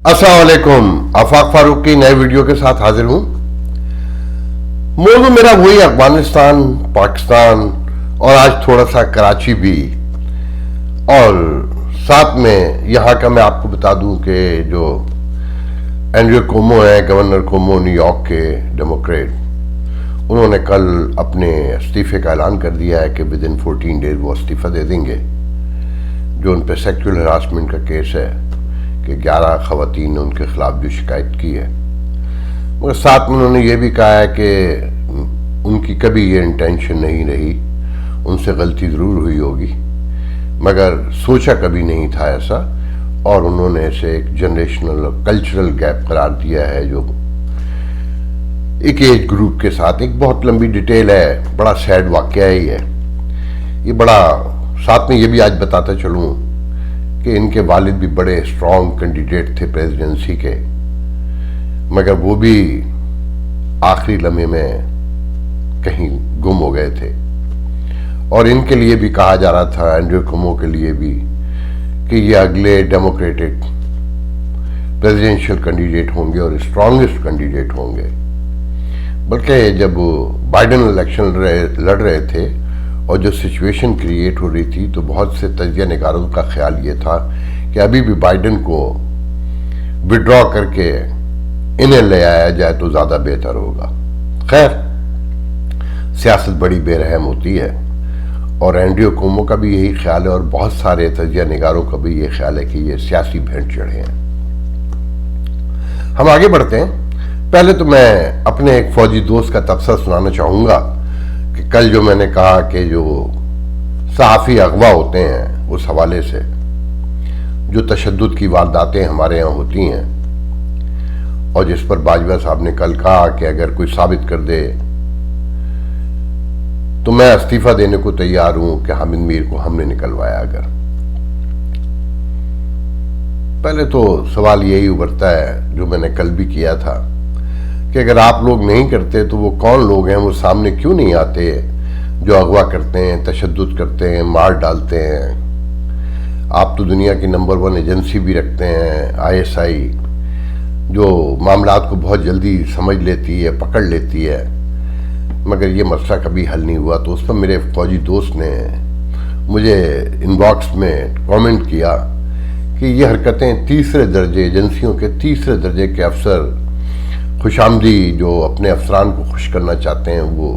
अस्सलाम वालेकुम। आफाक फारूक की नए वीडियो के साथ हाजिर हूं। मौजूद मेरा वही अफगानिस्तान, पाकिस्तान और आज थोड़ा सा कराची भी, और साथ में यहाँ का मैं आपको बता दूं कि जो एंड्रयू कुओमो है, गवर्नर कुओमो न्यूयॉर्क के डेमोक्रेट, उन्होंने कल अपने इस्तीफे का ऐलान कर दिया है कि विद इन 14 डेज वो इस्तीफा दे देंगे। जो उन पर सेक्सुअल हरासमेंट का केस है कि 11 खवातीन ने उनके खिलाफ जो शिकायत की है, मगर साथ में उन्होंने ये भी कहा है कि उनकी कभी ये इंटेंशन नहीं रही, उनसे गलती ज़रूर हुई होगी मगर सोचा कभी नहीं था ऐसा, और उन्होंने इसे एक जनरेशनल और कल्चरल गैप करार दिया है जो एक एज ग्रुप के साथ। एक बहुत लंबी डिटेल है, बड़ा सैड वाकया ही है ये। बड़ा साथ में ये भी आज बताता चलूँ कि इनके वालिद भी बड़े स्ट्रॉन्ग कैंडिडेट थे प्रेसिडेंसी के, मगर वो भी आखिरी लम्हे में कहीं गुम हो गए थे। और इनके लिए भी कहा जा रहा था, एंड्रयू कुओमो के लिए भी, कि ये अगले डेमोक्रेटिक प्रेसिडेंशियल कैंडिडेट होंगे और स्ट्रॉन्गेस्ट कैंडिडेट होंगे। बल्कि जब बाइडेन इलेक्शन लड़ रहे थे और जो सिचुएशन क्रिएट हो रही थी, तो बहुत से तजिया निगारों का ख्याल ये था कि अभी भी बाइडेन को विड्रॉ करके इन्हें ले आया जाए तो ज़्यादा बेहतर होगा। खैर, सियासत बड़ी बेरहम होती है और एंड्रयू कुओमो का भी यही ख्याल है और बहुत सारे तजिया निगारों का भी ये ख्याल है कि ये सियासी भेंट चढ़े हैं। हम आगे बढ़ते हैं। पहले तो मैं अपने एक फौजी दोस्त का तबसरा सुनाना चाहूँगा कि कल जो मैंने कहा कि जो सहाफ़ी अगवा होते हैं, उस हवाले से जो तशद्दुद की वारदातें हमारे यहाँ होती हैं और जिस पर बाजवा साहब ने कल कहा कि अगर कोई साबित कर दे तो मैं इस्तीफा देने को तैयार हूं कि हामिद मीर को हमने निकलवाया। अगर पहले तो सवाल यही उभरता है जो मैंने कल भी किया था कि अगर आप लोग नहीं करते तो वो कौन लोग हैं, वो सामने क्यों नहीं आते जो अगवा करते हैं, तशद्दुद करते हैं, मार डालते हैं। आप तो दुनिया की नंबर 1 एजेंसी भी रखते हैं, ISI, जो मामलात को बहुत जल्दी समझ लेती है, पकड़ लेती है, मगर ये मसला कभी हल नहीं हुआ। तो उस पर मेरे फौजी दोस्त ने मुझे इनबॉक्स में कमेंट किया कि ये हरकतें तीसरे दर्जे एजेंसियों के तीसरे दर्जे के अफसर खुशामदी जो अपने अफसरान को खुश करना चाहते हैं, वो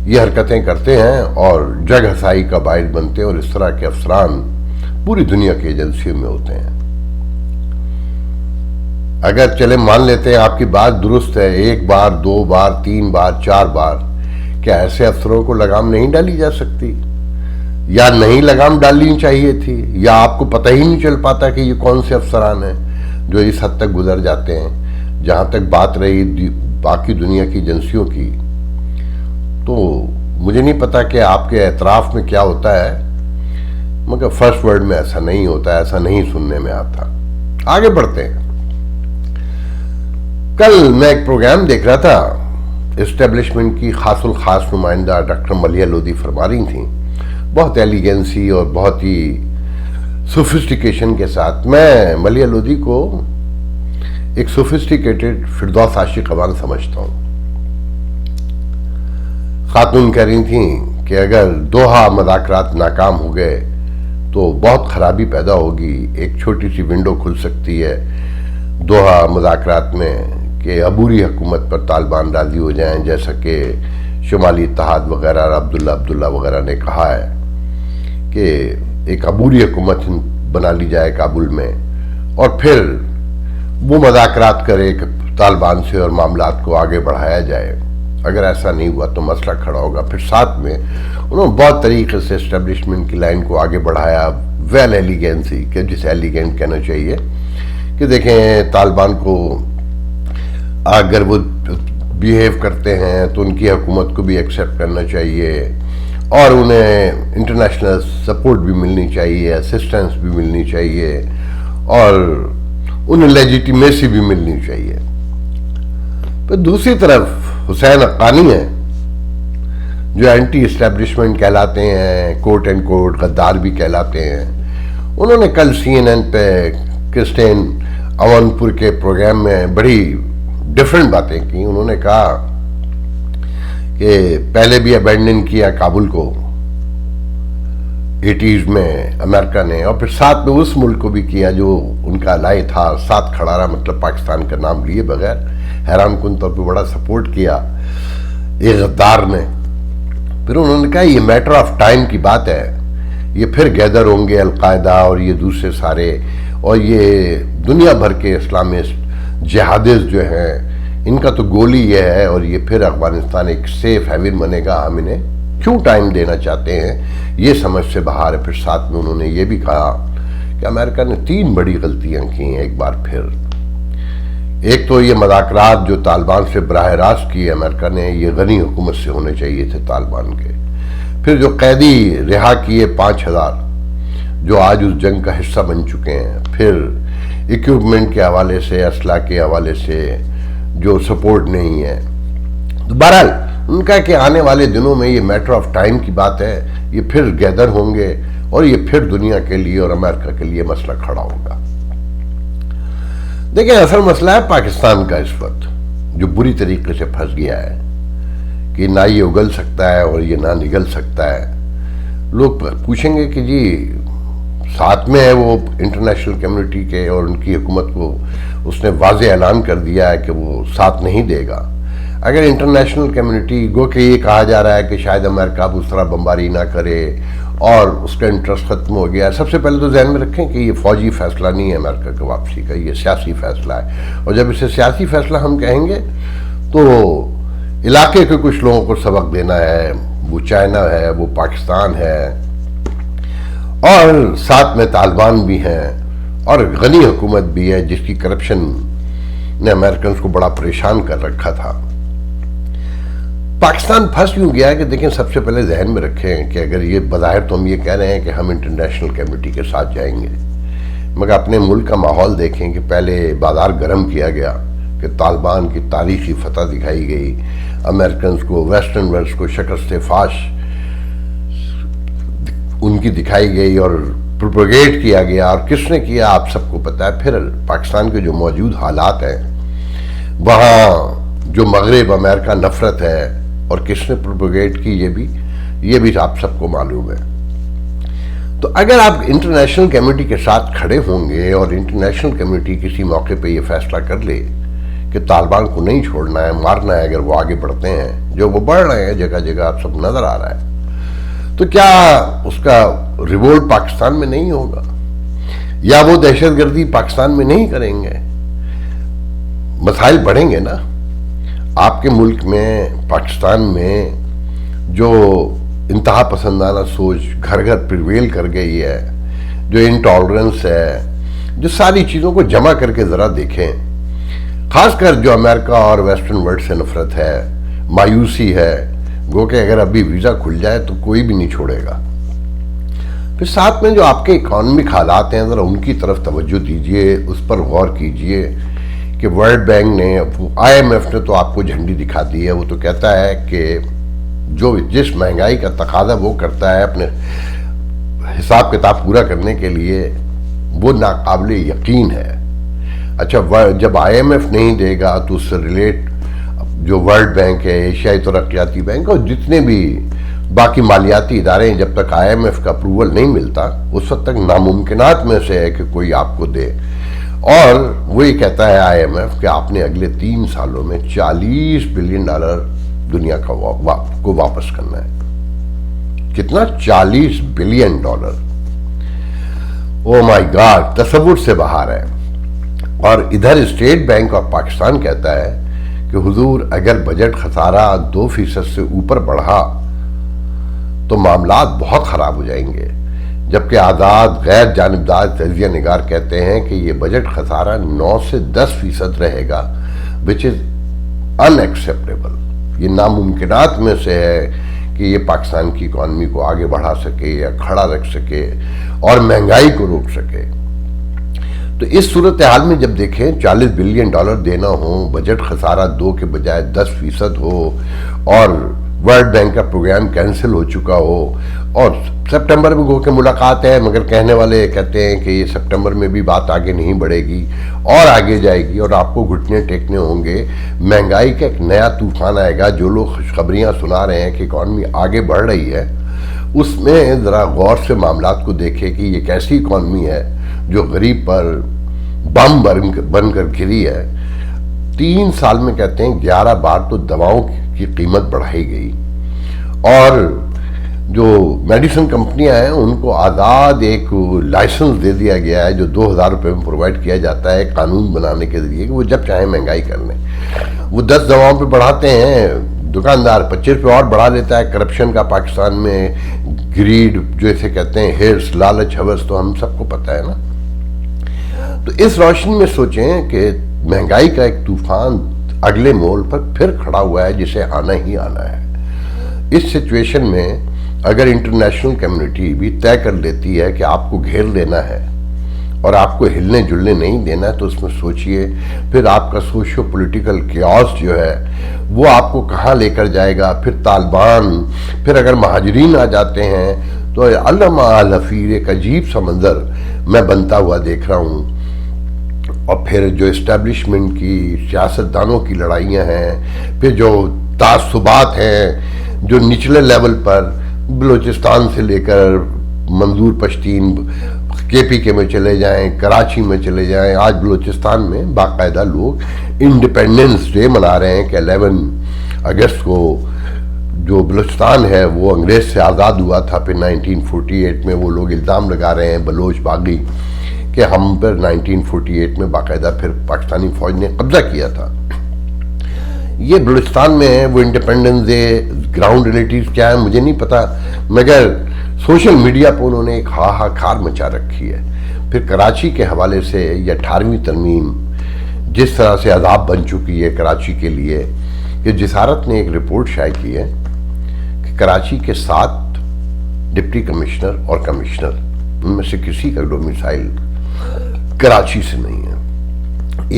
ये हरकतें करते हैं और जग हसाई का बाइस बनते हैं, और इस तरह के अफसरान पूरी दुनिया की एजेंसियों में होते हैं। अगर चले मान लेते हैं आपकी बात दुरुस्त है, 1 बार 2 बार 3 बार 4 बार, क्या ऐसे अफसरों को लगाम नहीं डाली जा सकती, या नहीं लगाम डालनी चाहिए थी, या आपको पता ही नहीं चल पाता कि ये कौन से अफसरान हैं जो इस हद तक गुजर जाते हैं। जहाँ तक बात रही बाकी दुनिया की एजेंसियों की, तो मुझे नहीं पता कि आपके एतराफ़ में क्या होता है, मगर फर्स्ट वर्ल्ड में ऐसा नहीं होता, ऐसा नहीं सुनने में आता। आगे बढ़ते हैं। कल मैं एक प्रोग्राम देख रहा था, इस्टेब्लिशमेंट की खासुल खास नुमाइंदा डॉक्टर मलिया लोधी फरमा रही थी, बहुत एलिगेंसी और बहुत ही सोफिस्टिकेशन के साथ। मैं मलिया लोधी को एक सोफिस्टिकेटेड फिरदौस आशिक अवान समझता हूँ। खातून कह रही थी कि अगर दोहा मुज़ाकरात नाकाम हो गए तो बहुत खराबी पैदा होगी, एक छोटी सी विंडो खुल सकती है दोहा मुज़ाकरात में कि अबूरी हुकूमत पर तालिबान राज़ी हो जाएं, जैसा कि शुमाली इत्तेहाद वगैरह अब्दुल्ला वगैरह ने कहा है कि एक अबूरी हुकूमत बना ली जाए काबुल में, और फिर वो मुज़ाकरात करे तालिबान से और मामलात को आगे बढ़ाया जाए। अगर ऐसा नहीं हुआ तो मसला खड़ा होगा। फिर साथ में उन्होंने बहुत तरीके से इस्टेब्लिशमेंट की लाइन को आगे बढ़ाया, वेल एलिगेंसी के जिसे एलिगेंट कहना चाहिए, कि देखें तालिबान को अगर वो बिहेव करते हैं तो उनकी हुकूमत को भी एक्सेप्ट करना चाहिए और उन्हें इंटरनेशनल सपोर्ट भी मिलनी चाहिए, असिस्टेंस भी मिलनी चाहिए और उन्हें लेजिटिमेसी भी मिलनी चाहिए। पर दूसरी तरफ हुसैन हक्कानी है जो एंटी इस्टेब्लिशमेंट कहलाते हैं, कोट एंड कोट गद्दार भी कहलाते हैं। उन्होंने कल CNN पे क्रिस्टियन अवनपुर के प्रोग्राम में बड़ी डिफरेंट बातें की। उन्होंने कहा कि पहले भी अबैंडन किया काबुल को 80s में अमेरिका ने, और फिर साथ में उस मुल्क को भी किया जो उनका अलाई था, साथ खड़ा रहा, मतलब पाकिस्तान का नाम लिए बगैर हैरान कुन तौर पर बड़ा सपोर्ट किया एक गद्दार ने। फिर उन्होंने कहा ये मैटर ऑफ टाइम की बात है, ये फिर गैदर होंगे अलकायदा और ये दूसरे सारे, और ये दुनिया भर के इस्लामिस्ट जिहादिस्ट जो हैं, इनका तो गोल ही ये है, और ये फिर अफगानिस्तान एक सेफ हेवन बनेगा। हम इन्हें क्यों टाइम देना चाहते हैं, ये समझ से बाहर है। फिर साथ में उन्होंने ये भी कहा कि अमेरिका ने 3 बड़ी गलतियां की हैं एक बार फिर। एक तो ये मुज़ाकरात जो तालिबान से बराह रास्त किए अमेरिका ने, ये गनी हुकूमत से होने चाहिए थे तालिबान के। फिर जो कैदी रिहा किए 5000 जो आज उस जंग का हिस्सा बन चुके हैं, फिर इक्विपमेंट के हवाले से, असला के हवाले से जो सपोर्ट नहीं है। तो बहरहाल उनका कि आने वाले दिनों में ये मैटर ऑफ टाइम की बात है, ये फिर गैदर होंगे और ये फिर दुनिया के लिए और अमेरिका के लिए मसला खड़ा होगा। देखिए असल मसला है पाकिस्तान का इस वक्त, जो बुरी तरीके से फंस गया है कि ना ये उगल सकता है और ये ना निगल सकता है। लोग पूछेंगे कि जी साथ में है वो इंटरनेशनल कम्युनिटी के, और उनकी हुकूमत को उसने वाज़ेह ऐलान कर दिया है कि वो साथ नहीं देगा। अगर इंटरनेशनल कम्युनिटी गो के ये कहा जा रहा है कि शायद अमेरिका अब उस तरह बमबारी ना करे और उसका इंटरेस्ट खत्म हो गया, सबसे पहले तो ध्यान में रखें कि ये फौजी फैसला नहीं है अमेरिका की वापसी का, ये सियासी फैसला है। और जब इसे सियासी फैसला हम कहेंगे तो इलाके के कुछ लोगों को सबक देना है, वो चाइना है, वो पाकिस्तान है, और साथ में तालिबान भी हैं, और गनी हुकूमत भी है जिसकी करप्शन ने अमेरिकन को बड़ा परेशान कर रखा था। पाकिस्तान फंस यूं गया है कि देखें, सबसे पहले जहन में रखें कि अगर ये बज़ाहिर तो हम ये कह रहे हैं कि हम इंटरनेशनल कम्युनिटी के साथ जाएंगे, मगर अपने मुल्क का माहौल देखें कि पहले बाजार गर्म किया गया कि तालिबान की तारीखी फतह दिखाई गई, अमेरिकन को, वेस्टर्न वर्ल्ड को शिकस्त फाश उनकी दिखाई गई और प्रोपेगेट किया गया। और किसने किया आप सबको पता है। फिर पाकिस्तान के जो मौजूद हालात हैं, वहाँ जो मगरब अमेरिका नफरत है और किसने प्रोपेगेट की, ये भी आप सबको मालूम है। तो अगर आप इंटरनेशनल कम्युनिटी के साथ खड़े होंगे और इंटरनेशनल कम्युनिटी किसी मौके पे ये फैसला कर ले कि तालिबान को नहीं छोड़ना है, मारना है, अगर वो आगे बढ़ते हैं, जो वो बढ़ रहे हैं जगह जगह आप सब नजर आ रहा है, तो क्या उसका रिवोल्ट पाकिस्तान में नहीं होगा, या वो दहशतगर्दी पाकिस्तान में नहीं करेंगे? मसाइल बढ़ेंगे ना। आपके मुल्क में, पाकिस्तान में जो इंतहा पसंदाना सोच घर घर प्रिवेल कर गई है, जो इंटॉलरेंस है, जो सारी चीज़ों को जमा करके ज़रा देखें, खासकर जो अमेरिका और वेस्टर्न वर्ल्ड से नफरत है, मायूसी है, गो के अगर अभी वीज़ा खुल जाए तो कोई भी नहीं छोड़ेगा। फिर साथ में जो आपके इकोनॉमिक हालात हैं, ज़रा उनकी तरफ तवज्जो दीजिए, उस पर गौर कीजिए कि वर्ल्ड बैंक ने, IMF ने तो आपको झंडी दिखा दी है। वो तो कहता है कि जो जिस महंगाई का तकाजा वो करता है अपने हिसाब किताब पूरा करने के लिए, वो नाकाबिले यकीन है। अच्छा, जब IMF नहीं देगा तो उससे रिलेट जो वर्ल्ड बैंक है, एशियाई तरक्याती बैंक और जितने भी बाकी मालियाती इदारे हैं, जब तक IMF का अप्रूवल नहीं मिलता उस वक्त तक नामुमकिनात में से है कि कोई आपको दे। और वो ये कहता है IMF कि आपने अगले 3 सालों में $40 बिलियन दुनिया का को वापस करना है। कितना? $40 बिलियन। ओ माय गॉड, तसव्वुर से बाहर है। और इधर स्टेट बैंक ऑफ पाकिस्तान कहता है कि हुजूर, अगर बजट खसारा 2% से ऊपर बढ़ा तो मामलात बहुत खराब हो जाएंगे, जबकि आज़ाद गैर जानिबदार तजिया निगार कहते हैं कि ये बजट खसारा 9 से 10% रहेगा, विच इज़ अनएक्सेप्टेबल। ये नामुमकिनात में से है कि ये पाकिस्तान की इकॉनमी को आगे बढ़ा सके या खड़ा रख सके और महंगाई को रोक सके। तो इस सूरत हाल में जब देखें $40 बिलियन देना हो, बजट खसारा 2 के बजाय 10% हो, और ورلڈ بینک کا پروگرام کینسل ہو چکا ہو اور سپٹمبر میں گو کے ملاقات ہے، مگر کہنے والے کہتے ہیں کہ یہ سپٹمبر میں بھی بات آگے نہیں بڑھے گی اور آگے جائے گی اور آپ کو گھٹنے ٹیکنے ہوں گے. مہنگائی کا ایک نیا طوفان آئے گا. جو لوگ خوشخبریاں سنا رہے ہیں کہ اکانومی آگے بڑھ رہی ہے، اس میں ذرا غور سے معاملات کو دیکھے کہ یہ کیسی اکانومی ہے جو غریب پر بم بن کر گری ہے. 3 سال میں کہتے ہیں 11 بار تو دواؤں کی قیمت بڑھائی گئی اور جو میڈیسن کمپنیاں ہیں ان کو آزاد ایک لائسنس دے دیا گیا ہے جو 2000 روپے میں پرووائڈ کیا جاتا ہے قانون بنانے کے ذریعے کہ وہ جب چاہیں مہنگائی کر لیں. وہ 10 دواؤں پہ بڑھاتے ہیں، دکاندار 25 روپے اور بڑھا لیتا ہے. کرپشن کا پاکستان میں گریڈ جو اسے کہتے ہیں، ہرس، لالچ، ہوس، تو ہم سب کو پتہ ہے نا. تو اس روشنی میں سوچیں کہ مہنگائی کا ایک طوفان اگلے مول پر پھر کھڑا ہوا ہے جسے آنا ہی آنا ہے. اس سچویشن میں اگر انٹرنیشنل کمیونٹی بھی طے کر لیتی ہے کہ آپ کو گھیر لینا ہے اور آپ کو ہلنے جلنے نہیں دینا ہے، تو اس میں سوچئے پھر آپ کا سوشو پولیٹیکل کیوس جو ہے وہ آپ کو کہاں لے کر جائے گا. پھر طالبان، پھر اگر مہاجرین آ جاتے ہیں تو علامہ الفیر ایک عجیب سا منظر میں بنتا ہوا دیکھ رہا ہوں. اور پھر جو اسٹیبلشمنٹ کی سیاستدانوں کی لڑائیاں ہیں، پھر جو تعصبات ہیں جو نچلے لیول پر بلوچستان سے لے کر منظور پشتین کے پی کے میں چلے جائیں، کراچی میں چلے جائیں. آج بلوچستان میں باقاعدہ لوگ انڈیپینڈنس ڈے منا رہے ہیں کہ 11 اگست کو جو بلوچستان ہے وہ انگریز سے آزاد ہوا تھا. پھر 1948 میں وہ لوگ الزام لگا رہے ہیں بلوچ باغی کہ ہم پر 1948 میں باقاعدہ پھر پاکستانی فوج نے قبضہ کیا تھا. یہ بلوچستان میں ہے. وہ انڈیپینڈنس ڈے گراؤنڈ ریلیٹیوز کیا ہے مجھے نہیں پتا، مگر سوشل میڈیا پر انہوں نے ایک ہاہاکار مچا رکھی ہے. پھر کراچی کے حوالے سے یہ 18ویں ترمیم جس طرح سے عذاب بن چکی ہے کراچی کے لیے، کہ جسارت نے ایک رپورٹ شائع کی ہے کہ کراچی کے 7 ڈپٹی کمشنر اور کمشنر، ان میں سے کسی کا ڈومیسائل کراچی سے نہیں ہے.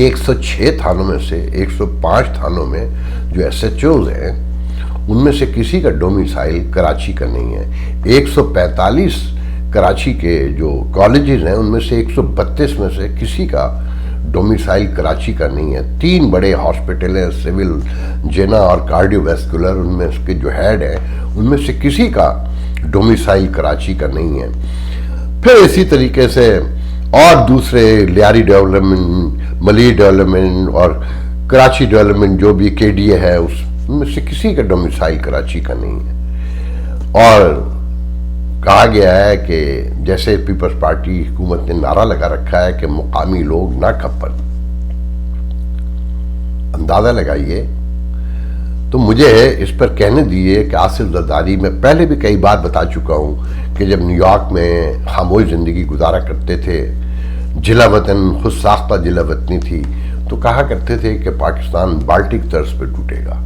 106 تھانوں میں سے 105 تھانوں میں جو ایس ایچ اوز ہیں ان میں سے کسی کا ڈومیسائل کراچی کا نہیں ہے. 145 کراچی کے جو کالجز ہیں ان میں سے 132 میں سے کسی کا ڈومیسائل کراچی کا نہیں ہے. 3 بڑے ہاسپٹل ہیں، سول، جینا اور کارڈیو ویسکولر، ان میں اس کے جو ہیڈ ہیں ان میں سے کسی کا ڈومیسائل کراچی کا نہیں ہے. پھر اسی طریقے سے اور دوسرے لیاری ڈیولپمنٹ، ملی ڈیولپمنٹ اور کراچی ڈیولپمنٹ جو بھی کے ڈی اے ہے ان میں سے کسی کا ڈومیسائل کراچی کا نہیں ہے. اور کہا گیا ہے کہ جیسے پیپلز پارٹی حکومت نے نعرہ لگا رکھا ہے کہ مقامی لوگ نہ کھپن. اندازہ لگائیے. تو مجھے اس پر کہنے دیئے کہ آصف زرداری، میں پہلے بھی کئی بار بتا چکا ہوں کہ جب نیو یارک میں خاموش زندگی گزارا کرتے تھے، جلا وطن خود ساختہ جلا وطنی تھی، تو کہا کرتے تھے کہ پاکستان بالٹک طرز پہ ٹوٹے گا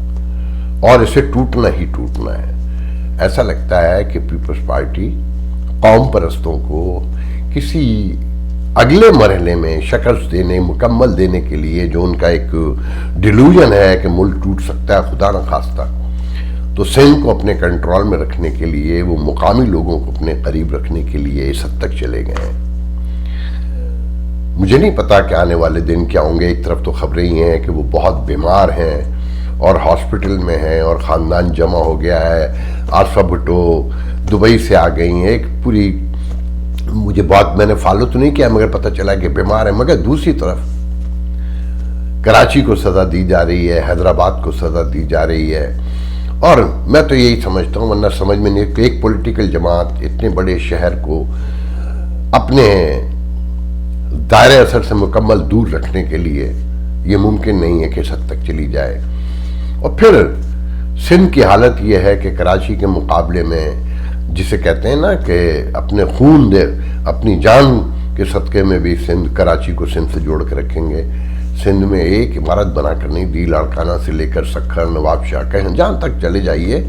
اور اسے ٹوٹنا ہی ٹوٹنا ہے. ایسا لگتا ہے کہ پیپلز پارٹی قوم پرستوں کو کسی اگلے مرحلے میں شکست دینے، مکمل دینے کے لیے جو ان کا ایک ڈیلوژن ہے کہ ملک ٹوٹ سکتا ہے خدا نہ خواستہ، تو سندھ کو اپنے کنٹرول میں رکھنے کے لیے، وہ مقامی لوگوں کو اپنے قریب رکھنے کے لیے اس حد تک چلے گئے ہیں. مجھے نہیں پتا کہ آنے والے دن کیا ہوں گے. ایک طرف تو خبریں ہی ہیں کہ وہ بہت بیمار ہیں اور ہاسپٹل میں ہیں اور خاندان جمع ہو گیا ہے. عارفہ بھٹو دبئی سے آ گئی ہیں. ایک پوری مجھے بات میں نے فالو تو نہیں کیا مگر پتہ چلا کہ بیمار ہے. مگر دوسری طرف کراچی کو سزا دی جا رہی ہے، حیدرآباد کو سزا دی جا رہی ہے. اور میں تو یہی سمجھتا ہوں، ورنہ سمجھ میں نہیں کہ ایک پولیٹیکل جماعت اتنے بڑے شہر کو اپنے دائرہ اثر سے مکمل دور رکھنے کے لیے یہ ممکن نہیں ہے کہ اس حد تک چلی جائے. اور پھر سندھ کی حالت یہ ہے کہ کراچی کے مقابلے میں جسے کہتے ہیں نا کہ اپنے خون دے، اپنی جان کے صدقے میں بھی سندھ، کراچی کو سندھ سے جوڑ کے رکھیں گے. سندھ میں ایک عمارت بنا کر نہیں دی، لاڑکانہ سے لے کر سکھر، نواب شاہ، کہیں جہاں تک چلے جائیے،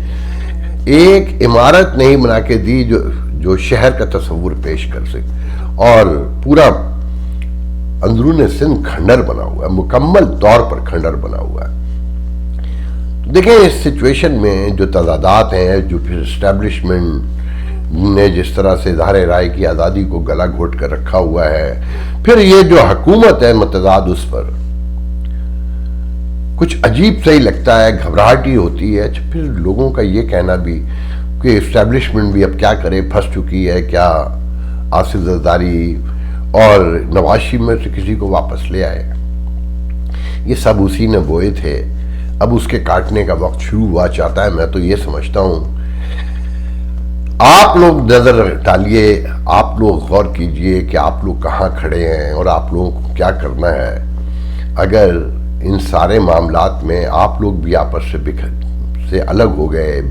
ایک عمارت نہیں بنا کے دی جو شہر کا تصور پیش کر سکے. اور پورا اندرون سندھ کھنڈر بنا ہوا ہے، مکمل طور پر کھنڈر بنا ہوا ہے. دیکھیں اس سچویشن میں جو تضادات ہیں، جو پھر اسٹیبلشمنٹ نے جس طرح سے اظہار رائے کی آزادی کو گلا گھوٹ کر رکھا ہوا ہے، پھر یہ جو حکومت ہے متضاد، اس پر کچھ عجیب صحیح لگتا ہے، گھبراہٹ ہی ہوتی ہے۔ پھر لوگوں کا یہ کہنا بھی کہ اسٹیبلشمنٹ بھی اب کیا کرے، پھنس چکی ہے، کیا آصف زرداری اور نواز شریف میں سے کسی کو واپس لے آئے۔ یہ سب اسی نے بوئے تھے، اب اس کے کاٹنے کا وقت شروع ہوا چاہتا ہے۔ میں تو یہ سمجھتا ہوں آپ لوگ نظر ڈالیے، آپ لوگ غور کیجئے کہ آپ لوگ کہاں کھڑے ہیں اور آپ لوگوں کو کیا کرنا ہے۔ اگر ان سارے معاملات میں آپ لوگ بھی آپس سے الگ ہو گئے،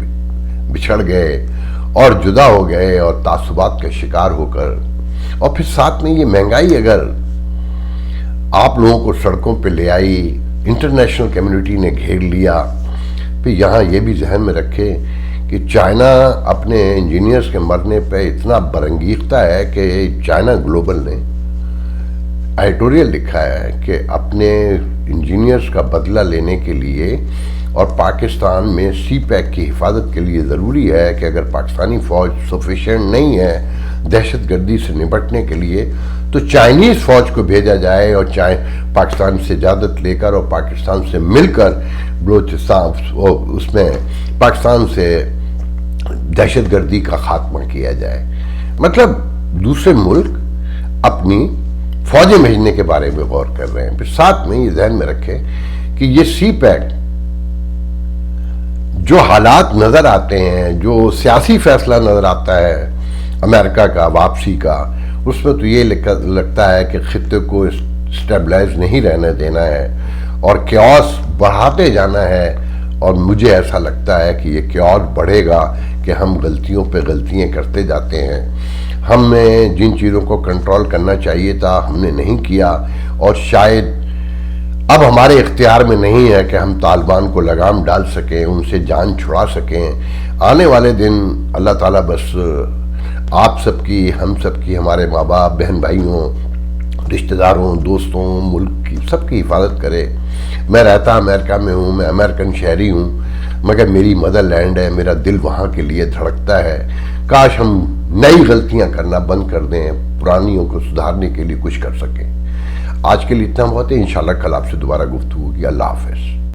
بچھڑ گئے اور جدا ہو گئے اور تعصبات کا شکار ہو کر، اور پھر ساتھ میں یہ مہنگائی اگر آپ لوگوں کو سڑکوں پہ لے آئی، انٹرنیشنل کمیونٹی نے گھیر لیا، پھر یہاں یہ بھی ذہن میں رکھے کہ چائنا اپنے انجینئرز کے مرنے پہ اتنا برانگیختہ ہے کہ چائنا گلوبل نے ایڈیٹوریل لکھا ہے کہ اپنے انجینئرز کا بدلہ لینے کے لیے اور پاکستان میں سی پیک کی حفاظت کے لیے ضروری ہے کہ اگر پاکستانی فوج سفیشینٹ نہیں ہے دہشت گردی سے نپٹنے کے لیے، تو چائنیز فوج کو بھیجا جائے اور پاکستان سے اجازت لے کر اور پاکستان سے مل کر بلوچستان اس میں پاکستان سے دہشت گردی کا خاتمہ کیا جائے۔ مطلب دوسرے ملک اپنی فوجیں بھیجنے کے بارے میں غور کر رہے ہیں۔ پھر ساتھ میں یہ ذہن میں رکھیں کہ یہ سی پیک جو حالات نظر آتے ہیں، جو سیاسی فیصلہ نظر آتا ہے امریکہ کا واپسی کا، اس میں تو یہ لگتا ہے کہ خطے کو اسٹیبلائز نہیں رہنے دینا ہے اور کیوس بڑھاتے جانا ہے، اور مجھے ایسا لگتا ہے کہ یہ کیوس بڑھے گا کہ ہم غلطیوں پہ غلطیاں کرتے جاتے ہیں۔ ہمیں جن چیزوں کو کنٹرول کرنا چاہیے تھا ہم نے نہیں کیا، اور شاید اب ہمارے اختیار میں نہیں ہے کہ ہم طالبان کو لگام ڈال سکیں، ان سے جان چھڑا سکیں۔ آنے والے دن اللہ تعالیٰ بس آپ سب کی، ہم سب کی، ہمارے ماں باپ، بہن بھائیوں، رشتہ داروں، دوستوں، ملک کی سب کی حفاظت کرے۔ میں رہتا امریکہ میں ہوں، میں امریکن شہری ہوں، مگر میری مدر لینڈ ہے، میرا دل وہاں کے لیے دھڑکتا ہے۔ کاش ہم نئی غلطیاں کرنا بند کر دیں، پرانیوں کو سدھارنے کے لیے کچھ کر سکیں۔ آج کے لیے اتنا بہت ہے، انشاءاللہ کل آپ سے دوبارہ گفتگو ہوگی۔ اللہ حافظ۔